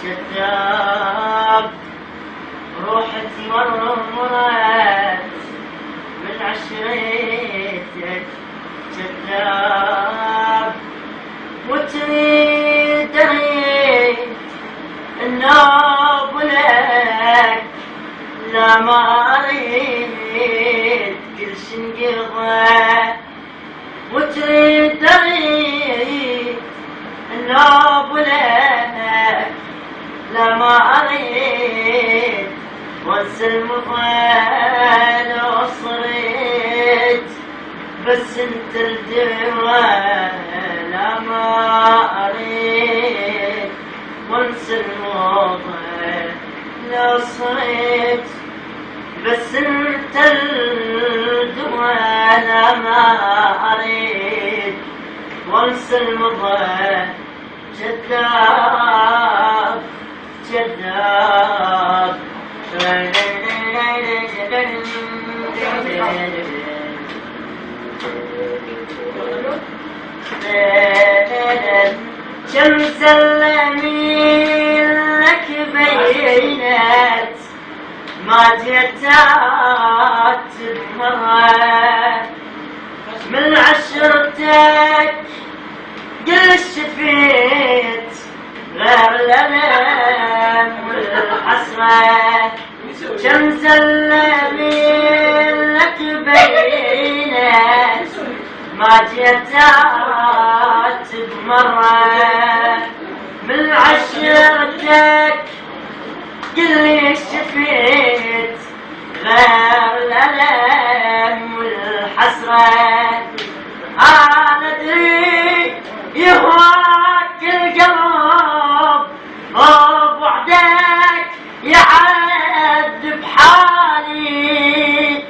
كذاب روحتي مرمرت من عشرتك كذاب وتريد النوب لك لا ما أريد كل شي انقضى وتريد النوب لك لا ما أريد وانسى المضى لو صرت بس انت الدواء لا ما أريد وانسى المضى لو صرت بس انت الدواء لا ما أريد وانسى المضى كذاب كذاب شمس اليمين لك بينت ما جيتات مرة من عشرتك قل شفيت غير الألم والحسرة شمس اليمين لك بينت ما جيتات بمرة من عشرتك قل لي شفيت غير الألم والحسرة أنا أدري يهواك القلب وبعدك يعذب حالي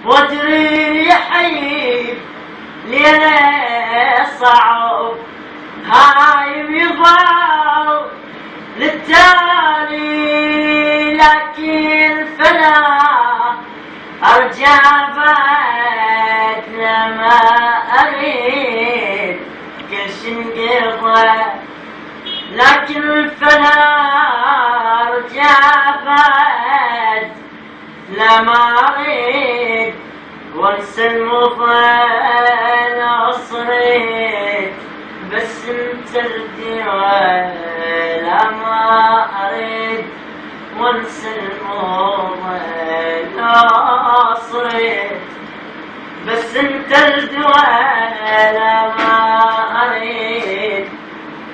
وأدري يحيب ليلة صعب هايم يظل للتالي لكن فلا أرجع بعد لما أريد كل شي انقضى لكن فلا أرجع بعد لما أريد وانسى المضى لو صرت بس انت الدواء لا ما أريد وانسى المضى لو صرت بس انت الدواء لا ما أريد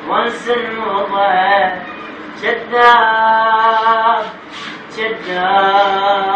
وانسى المضى كذاب كذاب